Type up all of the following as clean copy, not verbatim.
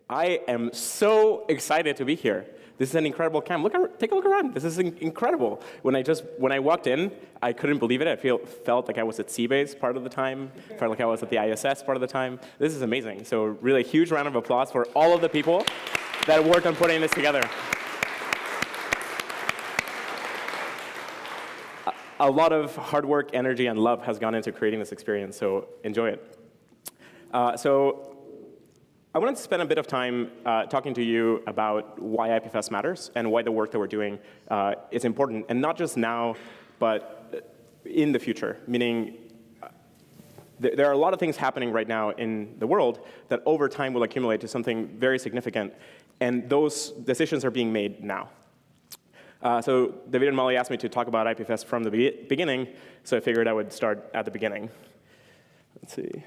I am so excited to be here. This is an incredible camp. Take a look around. This is incredible. When I walked in, I couldn't believe it. I felt like I was at Seabase part of the time. Felt like I was at the ISS part of the time. This is amazing. So really a huge round of applause for all of the people that worked on putting this together. A lot of hard work, energy, and love has gone into creating this experience, so enjoy it. So I wanted to spend a bit of time talking to you about why IPFS matters and why the work that we're doing is important, and not just now, but in the future, meaning there are a lot of things happening right now in the world that over time will accumulate to something very significant, and those decisions are being made now. So David and Molly asked me to talk about IPFS from the beginning, so I figured I would start at the beginning. Let's see.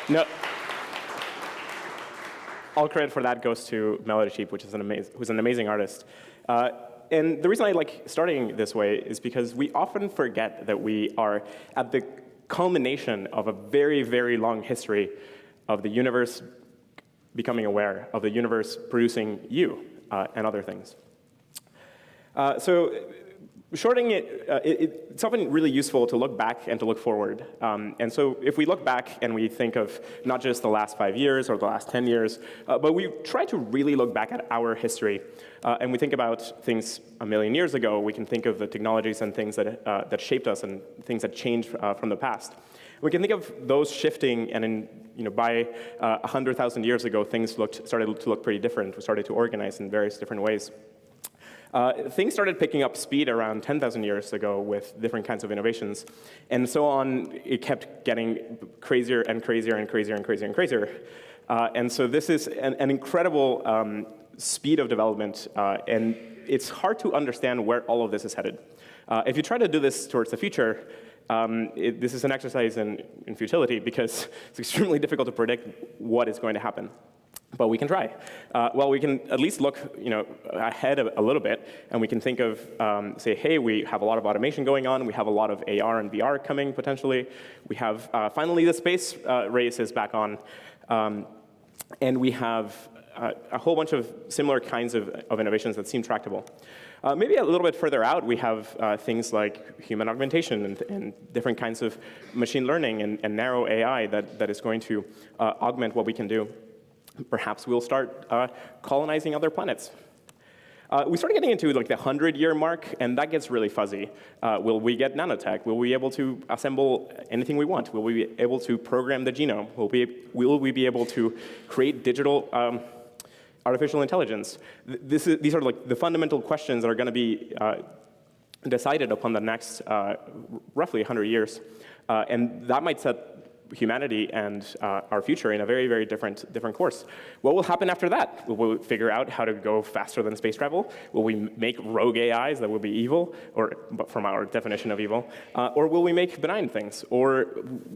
No. All credit for that goes to Melody Sheep, who's an amazing artist. And the reason I like starting this way is because we often forget that we are at the culmination of a very, very long history of the universe becoming aware, of the universe producing you and other things. So shorting it's often really useful to look back and to look forward. And so if we look back and we think of not just the last 5 years or the last 10 years, but we try to really look back at our history, and we think about things a million years ago, we can think of the technologies and things that shaped us and things that changed from the past. We can think of those shifting, and by 100,000 years ago, things started to look pretty different. We started to organize in various different ways. Things started picking up speed around 10,000 years ago with different kinds of innovations. And so on, it kept getting crazier and crazier and crazier and crazier and crazier. And so this is an incredible speed of development, and it's hard to understand where all of this is headed. If you try to do this towards the future, this is an exercise in futility because it's extremely difficult to predict what is going to happen. But we can try. Well, we can at least look ahead a little bit, and we can think of, say, hey, we have a lot of automation going on. We have a lot of AR and VR coming, potentially. We have, finally, the space race is back on. And we have a whole bunch of similar kinds of innovations that seem tractable. Maybe a little bit further out, we have things like human augmentation and different kinds of machine learning and narrow AI that is going to augment what we can do. Perhaps we'll start colonizing other planets. We started getting into like the 100-year mark, and that gets really fuzzy. Will we get nanotech? Will we be able to assemble anything we want? Will we be able to program the genome? Will we be able to create digital artificial intelligence? These are like the fundamental questions that are going to be decided upon the next roughly 100 years. And that might set humanity and our future in a very, very different course. What will happen after that? Will we figure out how to go faster than space travel? Will we make rogue AIs that will be evil, or from our definition of evil? Or will we make benign things? Or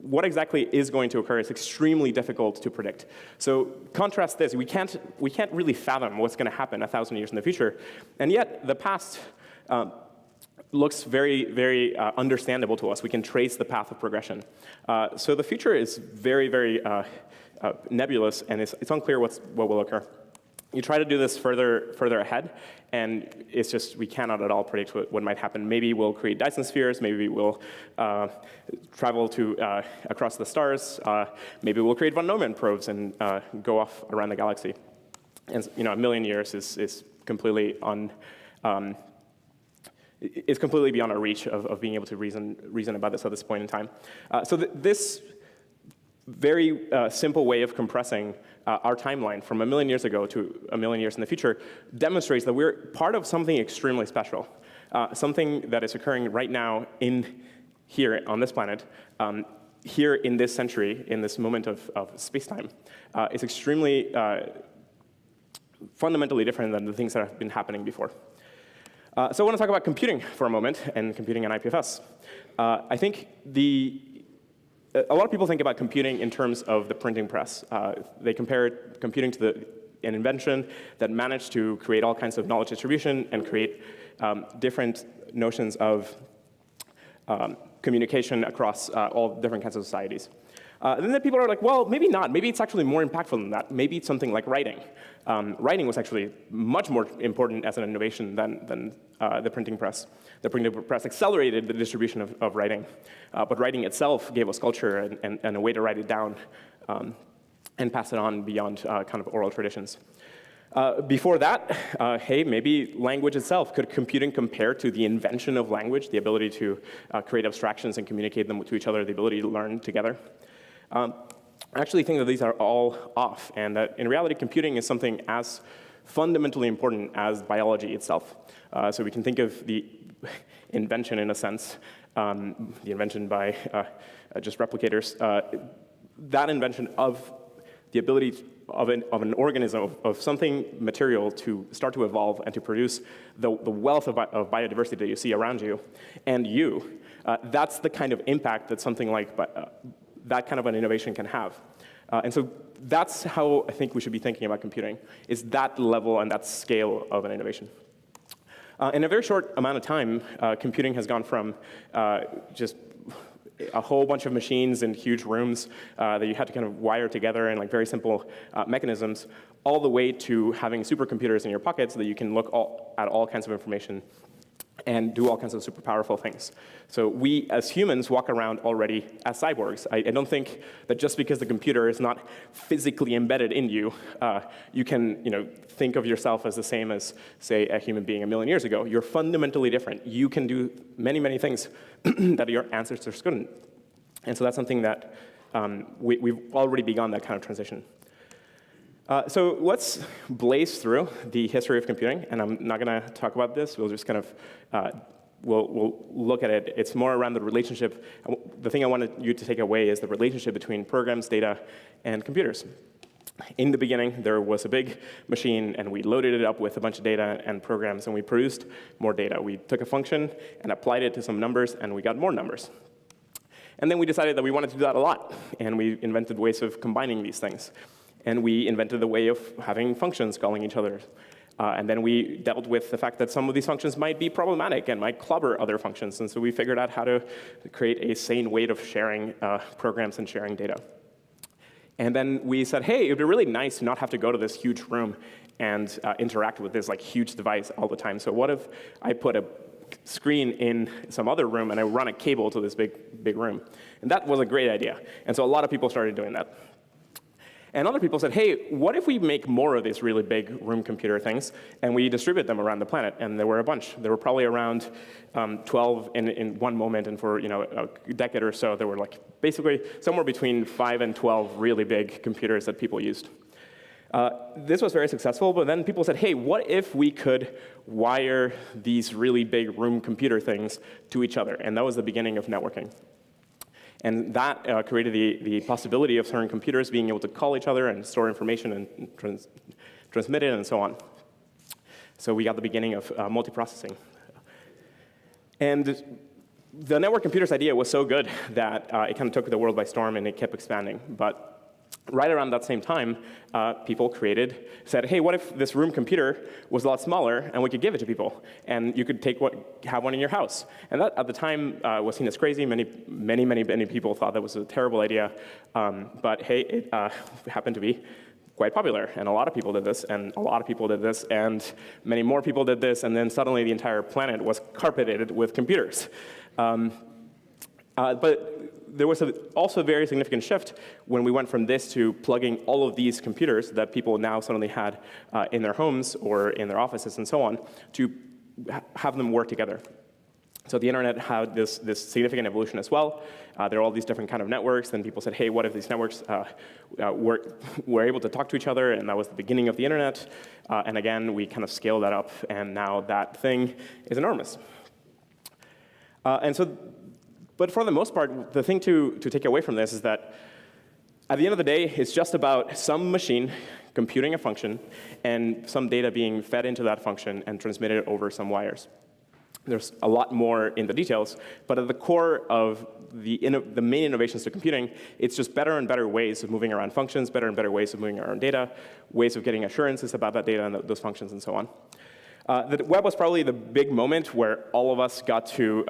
what exactly is going to occur? It's extremely difficult to predict. So contrast this. We can't really fathom what's going to happen 1,000 years in the future. And yet, the past looks very, very understandable to us. We can trace the path of progression. So the future is very, very nebulous, and it's unclear what will occur. You try to do this further ahead, and it's just we cannot at all predict what might happen. Maybe we'll create Dyson spheres. Maybe we'll travel to across the stars. Maybe we'll create von Neumann probes and go off around the galaxy. And a million years is completely it's completely beyond our reach of being able to reason about this at this point in time. So this very simple way of compressing our timeline from 1 million years ago to 1 million years in the future demonstrates that we're part of something extremely special, something that is occurring right now here on this planet, here in this century, in this moment of space-time. It's extremely fundamentally different than the things that have been happening before. So I want to talk about computing for a moment, and computing in IPFS. I think a lot of people think about computing in terms of the printing press. They compare computing to an invention that managed to create all kinds of knowledge distribution and create different notions of communication across all different kinds of societies. And then people are like, well, maybe not. Maybe it's actually more impactful than that. Maybe it's something like writing. Writing was actually much more important as an innovation than the printing press. The printing press accelerated the distribution of writing. But writing itself gave us culture and a way to write it down and pass it on beyond kind of oral traditions. Before that, hey, maybe language itself. Could computing compare to the invention of language, the ability to create abstractions and communicate them to each other, the ability to learn together? I actually think that these are all off, and that in reality, computing is something as fundamentally important as biology itself. So we can think of the invention, in a sense, the invention by just replicators, that invention of the ability of an organism, of something material to start to evolve and to produce the wealth of biodiversity that you see around you, and that's the kind of impact that something like that kind of an innovation can have. And so that's how I think we should be thinking about computing, is that level and that scale of an innovation. In a very short amount of time, computing has gone from just a whole bunch of machines in huge rooms that you had to kind of wire together in like very simple mechanisms, all the way to having supercomputers in your pocket so that you can look at all kinds of information and do all kinds of super powerful things. So we, as humans, walk around already as cyborgs. I don't think that just because the computer is not physically embedded in you, you can think of yourself as the same as, say, a human being 1 million years ago. You're fundamentally different. You can do many, many things that your ancestors couldn't. And so that's something that we've already begun that kind of transition. So let's blaze through the history of computing, and I'm not going to talk about this. We'll just kind of we'll look at it. It's more around the relationship. The thing I wanted you to take away is the relationship between programs, data, and computers. In the beginning, there was a big machine, and we loaded it up with a bunch of data and programs, and we produced more data. We took a function and applied it to some numbers, and we got more numbers. And then we decided that we wanted to do that a lot, and we invented ways of combining these things. And we invented the way of having functions calling each other. And then we dealt with the fact that some of these functions might be problematic and might clobber other functions. And so we figured out how to create a sane way of sharing programs and sharing data. And then we said, hey, it would be really nice to not have to go to this huge room and interact with this huge device all the time. So what if I put a screen in some other room and I run a cable to this big room? And that was a great idea. And so a lot of people started doing that. And other people said, hey, what if we make more of these really big room computer things and we distribute them around the planet? And there were a bunch. There were probably around 12 in one moment, and for a decade or so, there were basically somewhere between 5 and 12 really big computers that people used. This was very successful, but then people said, hey, what if we could wire these really big room computer things to each other? And that was the beginning of networking. And that created the possibility of certain computers being able to call each other and store information and transmit it and so on. So we got the beginning of multiprocessing. And the network computers idea was so good that it kind of took the world by storm and it kept expanding. But right around that same time, people said, hey, what if this room computer was a lot smaller and we could give it to people? And you could have one in your house. And that, at the time, was seen as crazy. Many people thought that was a terrible idea. But hey, it happened to be quite popular. And a lot of people did this, and a lot of people did this, and many more people did this, and then suddenly the entire planet was carpeted with computers. But there was also a very significant shift when we went from this to plugging all of these computers that people now suddenly had in their homes or in their offices and so on to have them work together. So the internet had this significant evolution as well. There are all these different kind of networks, and people said, hey, what if these networks were able to talk to each other? And that was the beginning of the internet. And again, we kind of scaled that up, and now that thing is enormous. But for the most part, the thing to take away from this is that at the end of the day, it's just about some machine computing a function and some data being fed into that function and transmitted over some wires. There's a lot more in the details, but at the core of the main innovations to computing, it's just better and better ways of moving around functions, better and better ways of moving around data, ways of getting assurances about that data and those functions and so on. The web was probably the big moment where all of us got to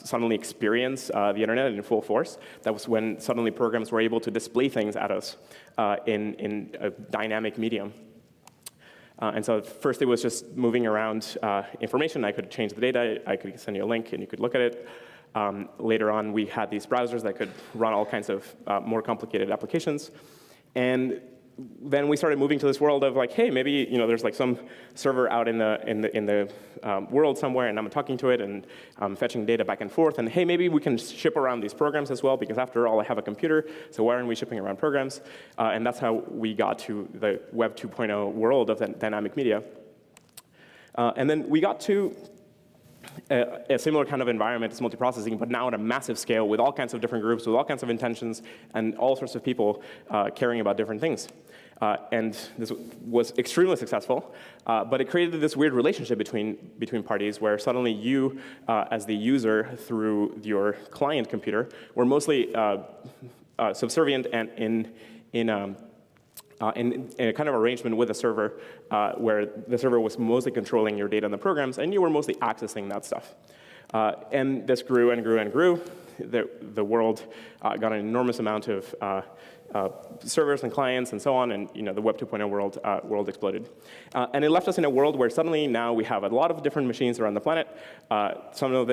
suddenly experience the internet in full force. That was when suddenly programs were able to display things at us in a dynamic medium. And so first it was just moving around information. I could change the data. I could send you a link, and you could look at it. Later on, we had these browsers that could run all kinds of more complicated applications. And then we started moving to this world of like, hey, maybe there's like some server out in the world somewhere, and I'm talking to it and fetching data back and forth. And hey, maybe we can ship around these programs as well, because after all, I have a computer. So why aren't we shipping around programs? And that's how we got to the Web 2.0 world of dynamic media. And then we got to a similar kind of environment as multiprocessing, but now at a massive scale with all kinds of different groups, with all kinds of intentions, and all sorts of people caring about different things. And this was extremely successful, but it created this weird relationship between parties where suddenly you, as the user through your client computer, were mostly subservient and in a kind of arrangement with a server where the server was mostly controlling your data and the programs, and you were mostly accessing that stuff. And this grew and grew and grew. The world got an enormous amount of servers and clients and so on, and the Web 2.0 world exploded. And it left us in a world where suddenly now we have a lot of different machines around the planet. Some of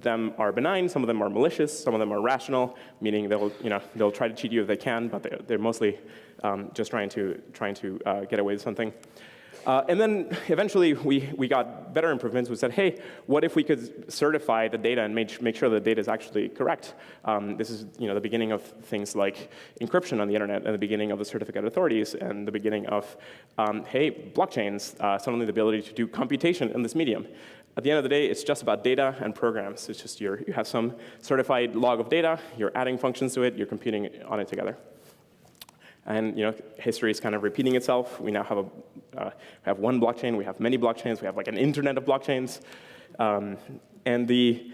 them are benign, some of them are malicious, some of them are rational, meaning they'll try to cheat you if they can, but they're mostly just trying to get away with something. And then eventually we got better improvements. We said, hey, what if we could certify the data and make sure the data is actually correct? This is the beginning of things like encryption on the internet, and the beginning of the certificate authorities, and the beginning of, hey, blockchains, suddenly the ability to do computation in this medium. At the end of the day, it's just about data and programs. It's just you have some certified log of data, you're adding functions to it, you're computing on it together. And history is kind of repeating itself. We now have one blockchain. We have many blockchains. We have like an internet of blockchains. And the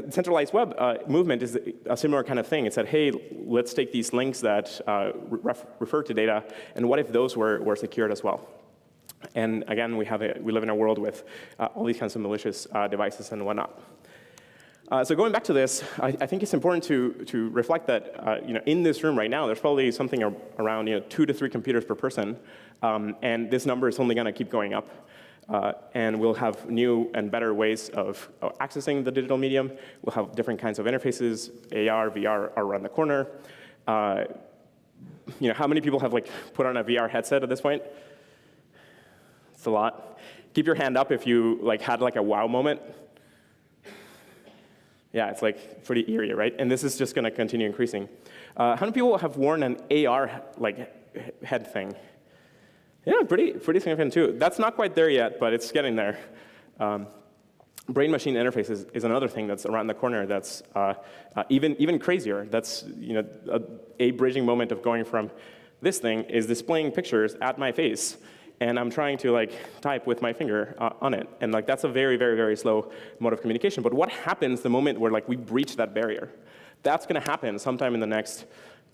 centralized web movement is a similar kind of thing. It said, hey, let's take these links that refer to data, and what if those were secured as well? And again, we live in a world with all these kinds of malicious devices and whatnot. So going back to this, I think it's important to reflect that in this room right now, there's probably something around 2 to 3 computers per person, and this number is only going to keep going up. And we'll have new and better ways of accessing the digital medium. We'll have different kinds of interfaces. AR, VR are around the corner. How many people have put on a VR headset at this point? It's a lot. Keep your hand up if you had a wow moment. Yeah, it's pretty eerie, right? And this is just going to continue increasing. How many people have worn an AR head thing? Yeah, pretty significant too. That's not quite there yet, but it's getting there. brain-machine interface is another thing that's around the corner that's even crazier. That's a bridging moment of going from this thing is displaying pictures at my face, and I'm trying to type with my finger on it, and that's a very, very, very slow mode of communication. But what happens the moment where we breach that barrier? That's going to happen sometime in the next,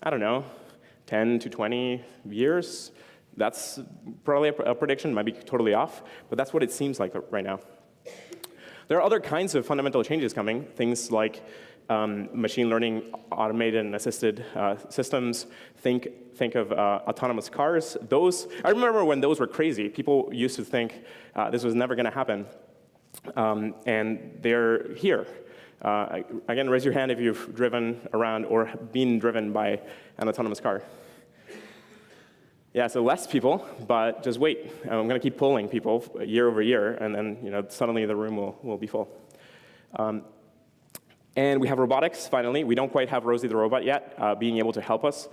I don't know, 10 to 20 years. That's probably a prediction, might be totally off, but that's what it seems like right now. There are other kinds of fundamental changes coming, things like machine learning, automated and assisted systems. Think of autonomous cars. Those, I remember when those were crazy. People used to think this was never going to happen, and they're here. Again, raise your hand if you've driven around or been driven by an autonomous car. Yeah, so less people, but just wait. I'm going to keep polling people year over year, and then suddenly the room will be full. And we have robotics, finally. We don't quite have Rosie the robot yet, being able to help us.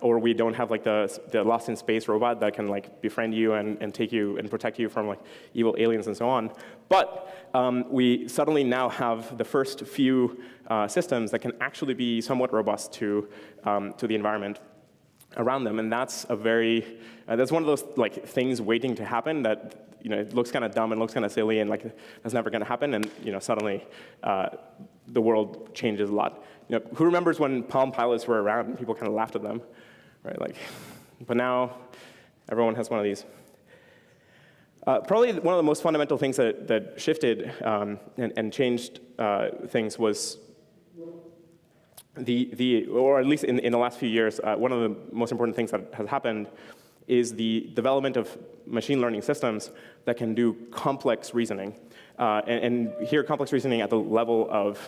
Or we don't have the Lost in Space robot that can befriend you and take you and protect you from evil aliens and so on. But we suddenly now have the first few systems that can actually be somewhat robust to the environment around them. And that's that's one of those things waiting to happen that it looks kind of dumb and looks kind of silly and that's never going to happen. And suddenly the world changes a lot. Who remembers when Palm Pilots were around and people kind of laughed at them, right? But now everyone has one of these. Probably one of the most fundamental things that shifted and changed things was or at least in the last few years, one of the most important things that has happened is the development of machine learning systems that can do complex reasoning. And here, complex reasoning at the level of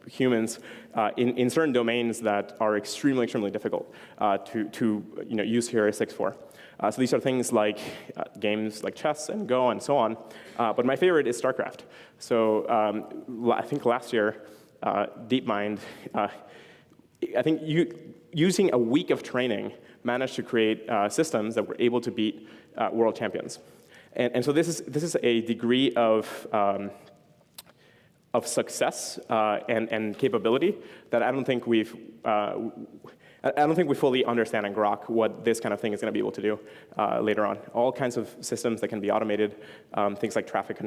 humans in certain domains that are extremely, extremely difficult to use heuristics for. So these are things like games like chess and Go and so on. But my favorite is StarCraft. So I think last year, DeepMind, I think using a week of training, managed to create systems that were able to beat world champions. And so this is a degree of success and capability that I don't think we fully understand and grok what this kind of thing is going to be able to do later on. All kinds of systems that can be automated, things like traffic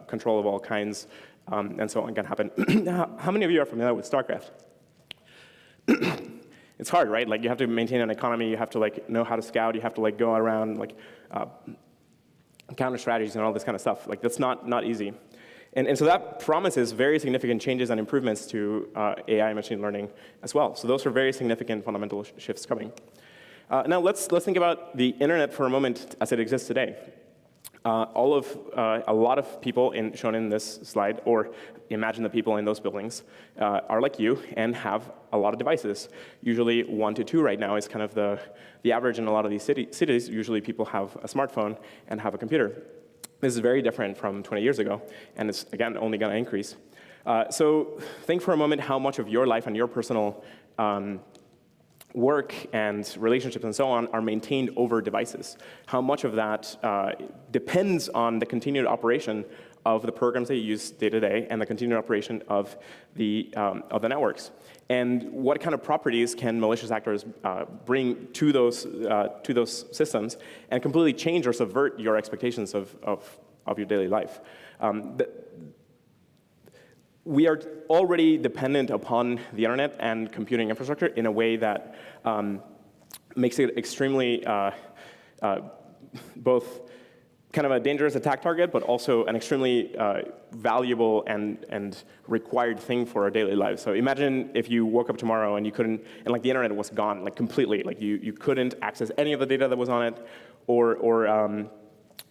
control of all kinds, and so on can happen. How many of you are familiar with StarCraft? It's hard, right? You have to maintain an economy, you have to know how to scout, you have to go around counter strategies and all this kind of stuff. That's not easy. And so that promises very significant changes and improvements to AI and machine learning as well. So those are very significant fundamental shifts coming. Now let's think about the internet for a moment as it exists today. A lot of people shown in this slide, or imagine the people in those buildings, are like you and have a lot of devices. Usually 1 to 2 right now is kind of the average in a lot of these cities. Usually people have a smartphone and have a computer. This is very different from 20 years ago, and it's, again, only going to increase. So think for a moment how much of your life and your personal work and relationships and so on are maintained over devices. How much of that depends on the continued operation of the programs that you use day to day and the continued operation of the networks. And what kind of properties can malicious actors bring to those systems and completely change or subvert your expectations of your daily life? We are already dependent upon the internet and computing infrastructure in a way that makes it extremely both kind of a dangerous attack target, but also an extremely valuable and required thing for our daily lives. So imagine if you woke up tomorrow and you couldn't, and the internet was gone, completely. You couldn't access any of the data that was on it, or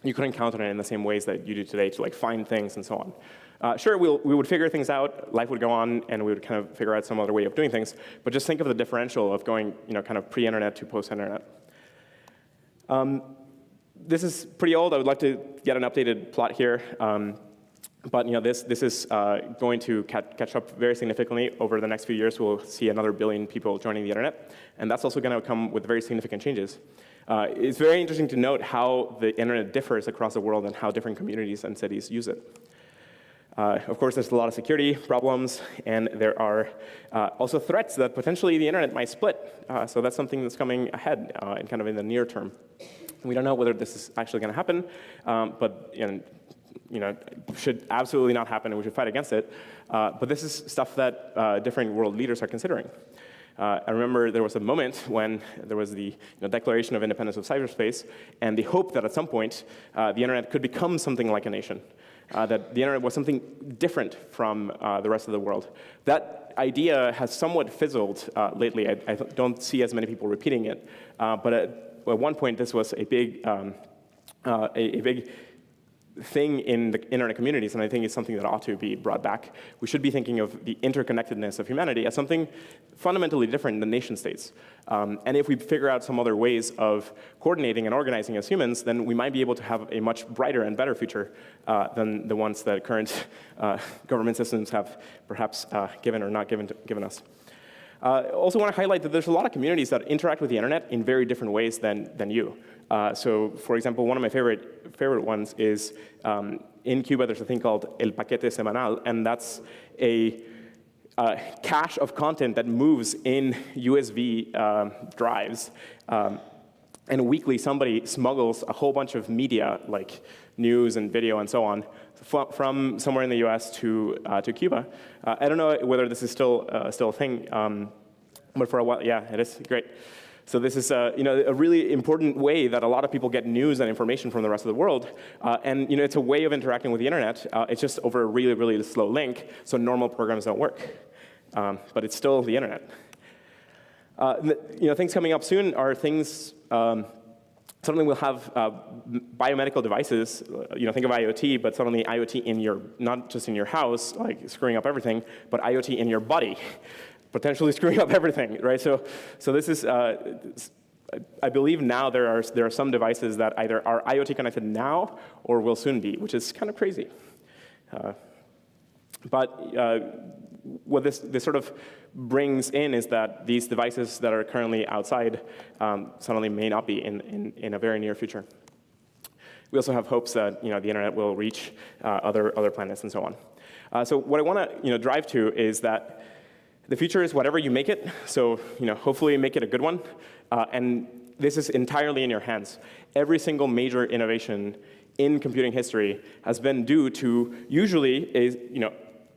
you couldn't count on it in the same ways that you do today to find things and so on. Sure, we would figure things out, life would go on, and we would kind of figure out some other way of doing things, but just think of the differential of going kind of pre-internet to post-internet. This is pretty old. I would like to get an updated plot here, but this is going to catch up very significantly over the next few years. We'll see another billion people joining the internet, and that's also going to come with very significant changes. It's very interesting to note how the internet differs across the world and how different communities and cities use it. Of course, there's a lot of security problems, and there are also threats that potentially the internet might split. So that's something that's coming ahead and kind of in the near term. We don't know whether this is actually going to happen, but should absolutely not happen, and we should fight against it. But this is stuff that different world leaders are considering. I remember there was a moment when there was the Declaration of Independence of Cyberspace, and the hope that at some point the internet could become something like a nation, that the internet was something different from the rest of the world. That idea has somewhat fizzled lately. I don't see as many people repeating it, but at one point this was a big thing in the internet communities, and I think it's something that ought to be brought back. We should be thinking of the interconnectedness of humanity as something fundamentally different than nation states. And if we figure out some other ways of coordinating and organizing as humans, then we might be able to have a much brighter and better future than the ones that current government systems have perhaps given or not given us. I also want to highlight that there's a lot of communities that interact with the internet in very different ways than you. So, for example, one of my favorite ones is in Cuba. There's a thing called El Paquete Semanal, and that's a cache of content that moves in USB drives. And weekly, somebody smuggles a whole bunch of media, like news and video and so on, from somewhere in the U.S. to Cuba. I don't know whether this is still a thing, but for a while, yeah, it is great. So this is a really important way that a lot of people get news and information from the rest of the world, and it's a way of interacting with the internet. It's just over a really, really slow link, so normal programs don't work. But it's still the internet. Things coming up soon are things. Suddenly we'll have biomedical devices. Think of IoT, but suddenly IoT in not just in your house, like screwing up everything, but IoT in your body, potentially screwing up everything, right? So this is. I believe now there are some devices that either are IoT connected now or will soon be, which is kind of crazy. But what this sort of brings in is that these devices that are currently outside suddenly may not be in a very near future. We also have hopes that the internet will reach other planets and so on. So what I want to drive to is that the future is whatever you make it. So hopefully make it a good one, and this is entirely in your hands. Every single major innovation in computing history has been due to usually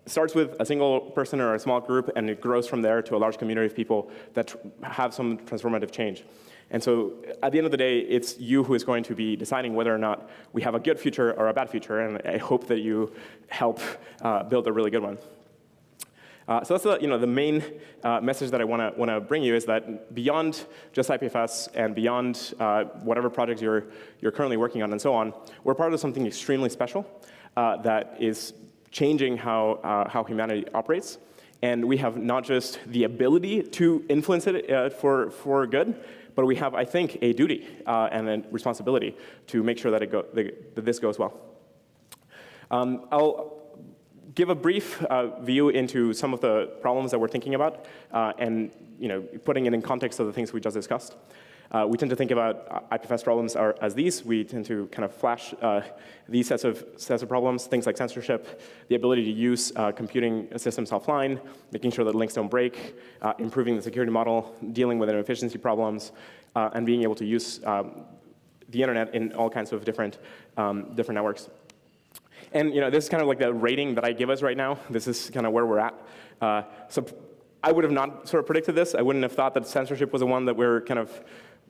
starts with a single person or a small group, and it grows from there to a large community of people that have some transformative change. And so at the end of the day, it's you who is going to be deciding whether or not we have a good future or a bad future, and I hope that you help build a really good one. So that's the main message that I want to bring you, is that beyond just IPFS and beyond whatever projects you're currently working on and so on, we're part of something extremely special that is changing how humanity operates. And we have not just the ability to influence it for good, but we have, I think, a duty and a responsibility to make sure that that this goes well. I'll give a brief view into some of the problems that we're thinking about, and putting it in context of the things we just discussed. We tend to think about IPFS problems as these. We tend to kind of flash these sets of problems, things like censorship, the ability to use computing systems offline, making sure that links don't break, improving the security model, dealing with inefficiency problems, and being able to use the internet in all kinds of different networks. And this is kind of like the rating that I give us right now. This is kind of where we're at. So I would have not sort of predicted this. I wouldn't have thought that censorship was the one that we're kind of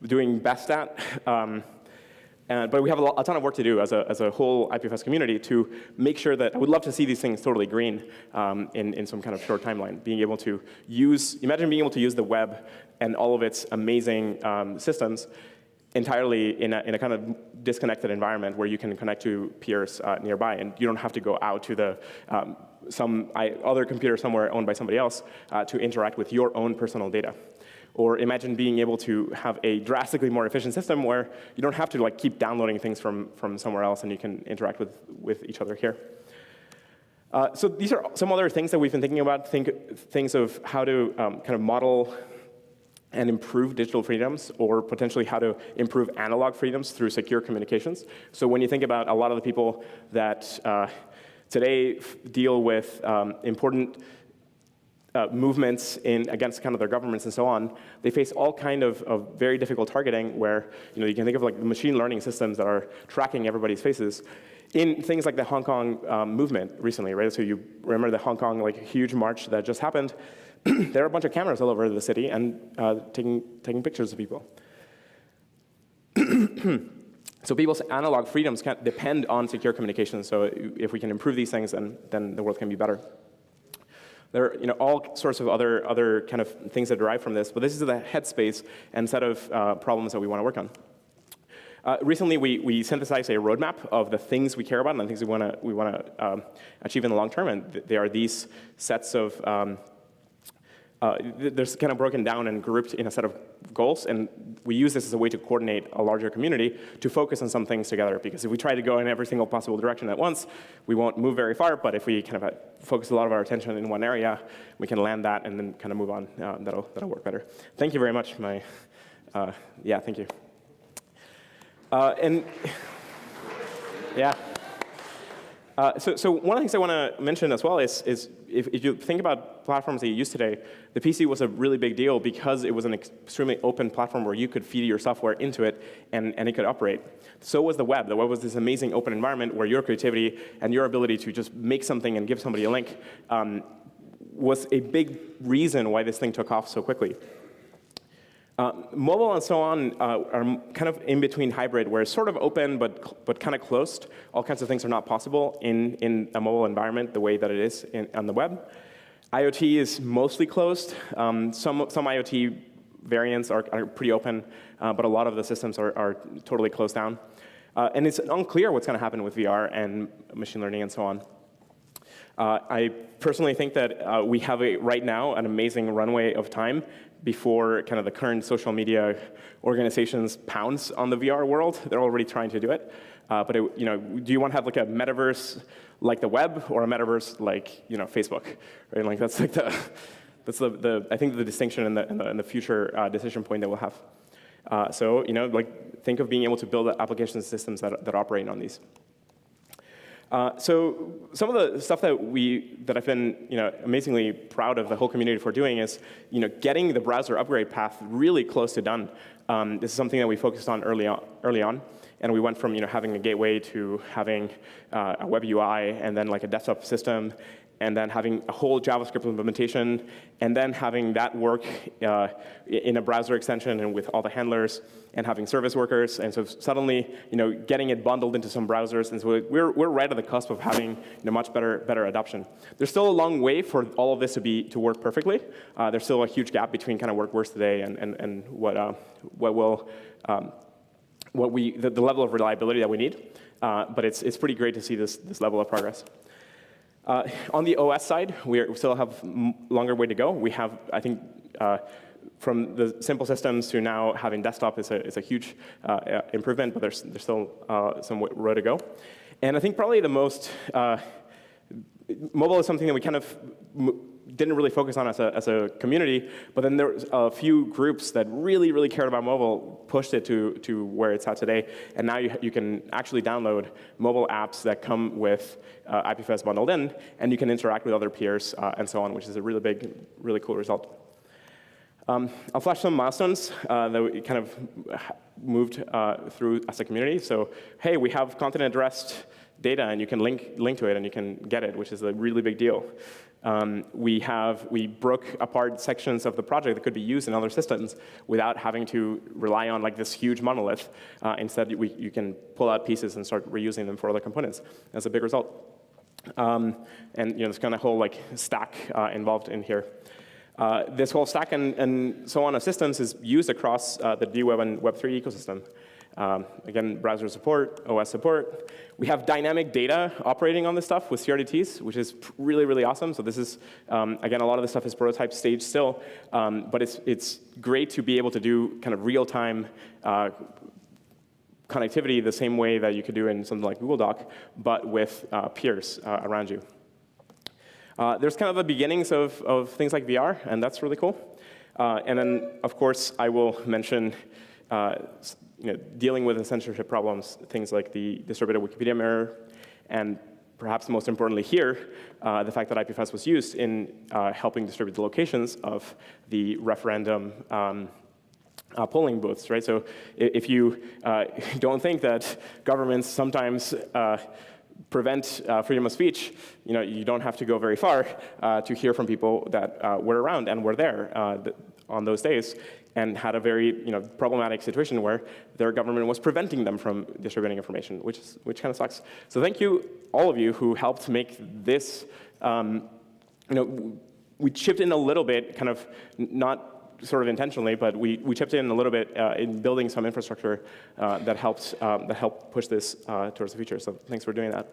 doing best at. But we have a ton of work to do as a whole IPFS community to make sure that I would love to see these things totally green in some kind of short timeline. Imagine being able to use the web and all of its amazing systems entirely in a kind of disconnected environment where you can connect to peers nearby, and you don't have to go out to some other computer somewhere owned by somebody else to interact with your own personal data. Or imagine being able to have a drastically more efficient system where you don't have to keep downloading things from somewhere else, and you can interact with each other here. So these are some other things that we've been thinking about, things of how to kind of model and improve digital freedoms, or potentially how to improve analog freedoms through secure communications. So when you think about a lot of the people that today deal with important movements against kind of their governments and so on, they face all kind of very difficult targeting where you can think of like the machine learning systems that are tracking everybody's faces in things like the Hong Kong movement recently, right? So you remember the Hong Kong like huge march that just happened. There are a bunch of cameras all over the city and taking pictures of people. So people's analog freedoms can't depend on secure communications. So if we can improve these things, then the world can be better. There are all sorts of other kind of things that derive from this, but this is the headspace and set of problems that we want to work on. Recently, we synthesized a roadmap of the things we care about and the things we want to achieve in the long term, and they are these sets of they're kind of broken down and grouped in a set of goals, and we use this as a way to coordinate a larger community to focus on some things together, because if we try to go in every single possible direction at once, we won't move very far, but if we kind of focus a lot of our attention in one area, we can land that and then kind of move on. That'll work better. Thank you very much. Yeah, thank you. And yeah. So one of the things I want to mention as well is if you think about platforms that you use today, the PC was a really big deal because it was an extremely open platform where you could feed your software into it and it could operate. So was the web. The web was this amazing open environment where your creativity and your ability to just make something and give somebody a link was a big reason why this thing took off so quickly. Mobile and so on are kind of in between hybrid, where it's sort of open but kind of closed. All kinds of things are not possible in a mobile environment the way that it is on the web. IoT is mostly closed. Some IoT variants are pretty open, but a lot of the systems are totally closed down. And it's unclear what's going to happen with VR and machine learning and so on. I personally think that we have right now an amazing runway of time before kind of the current social media organizations pounce on the VR world. They're already trying to do it. But do you want to have like a metaverse like the web or a metaverse like Facebook? Right? Like that's like I think the distinction in the future decision point that we'll have. So think of being able to build application systems that operate on these. So some of the stuff that I've been amazingly proud of the whole community for doing is getting the browser upgrade path really close to done. This is something that we focused on early on, and we went from having a gateway to having a web UI and then like a desktop system, and then having a whole JavaScript implementation, and then having that work in a browser extension and with all the handlers, and having service workers. And so suddenly, getting it bundled into some browsers. And so we're right at the cusp of having much better adoption. There's still a long way for all of this to work perfectly. There's still a huge gap between kind of what works today and the level of reliability that we need. But it's pretty great to see this level of progress. On the OS side, we still have a longer way to go. We have, I think, from the simple systems to now having desktop is a huge improvement, but there's still some road to go. And I think probably the most mobile is something that we kind of didn't really focus on as a community, but then there was a few groups that really cared about mobile, pushed it to where it's at today, and now you can actually download mobile apps that come with IPFS bundled in, and you can interact with other peers and so on, which is a really cool result. I'll flash some milestones that we kind of moved through as a community. So, hey, we have content addressed data, and you can link to it, and you can get it, which is a really big deal. We broke apart sections of the project that could be used in other systems without having to rely on like this huge monolith. Instead, you can pull out pieces and start reusing them for other components. That's a big result. And there's kind of whole like stack involved in here. This whole stack and so on of systems is used across the DWeb and Web3 ecosystem. Again, browser support, OS support. We have dynamic data operating on this stuff with CRDTs, which is really awesome. So this is, again, a lot of this stuff is prototype stage still, but it's great to be able to do kind of real-time connectivity the same way that you could do in something like Google Doc, but with peers around you. There's kind of the beginnings of things like VR, and that's really cool. And then, of course, I will mention dealing with the censorship problems, things like the distributed Wikipedia mirror, and perhaps most importantly here, the fact that IPFS was used in helping distribute the locations of the referendum polling booths, right? So if you don't think that governments sometimes prevent freedom of speech, you don't have to go very far to hear from people that were around and were there on those days and had a very problematic situation where their government was preventing them from distributing information, which kind of sucks. So thank you, all of you who helped make this. We chipped in a little bit, kind of not sort of intentionally, but we chipped in a little bit in building some infrastructure that helped push this towards the future. So thanks for doing that.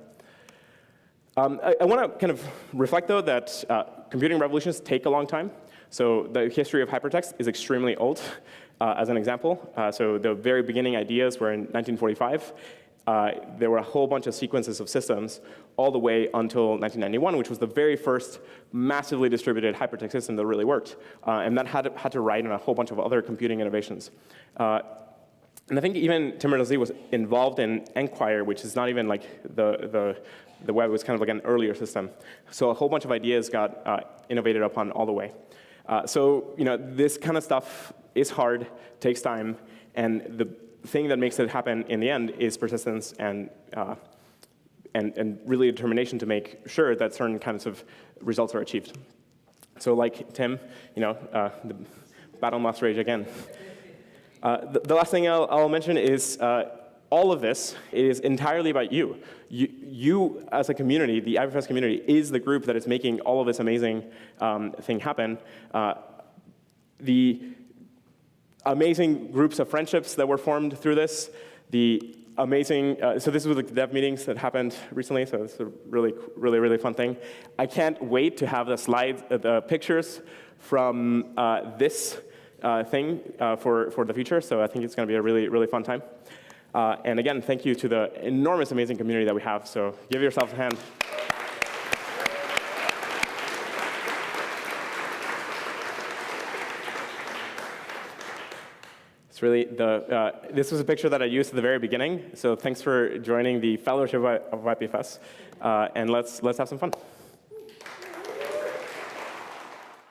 I want to kind of reflect, though, that computing revolutions take a long time. So the history of hypertext is extremely old, as an example. So the very beginning ideas were in 1945. There were a whole bunch of sequences of systems all the way until 1991, which was the very first massively distributed hypertext system that really worked. And that had to ride on a whole bunch of other computing innovations. And I think even Tim Berners-Lee was involved in Enquire, which is not even like the web. It was kind of like an earlier system. So a whole bunch of ideas got innovated upon all the way. So this kind of stuff is hard, takes time, and the thing that makes it happen in the end is persistence and really determination to make sure that certain kinds of results are achieved. So like Tim, the battle must rage again. The last thing I'll mention is all of this is entirely about you. You as a community, the IPFS community, is the group that is making all of this amazing thing happen. The amazing groups of friendships that were formed through this, the amazing, so this was the dev meetings that happened recently, so it's a really, really, really fun thing. I can't wait to have the slides, the pictures from this thing for the future, so I think it's going to be a really, really fun time. And again, thank you to the enormous, amazing community that we have, so give yourselves a hand. It's really this was a picture that I used at the very beginning, so thanks for joining the Fellowship of IPFS, and let's have some fun.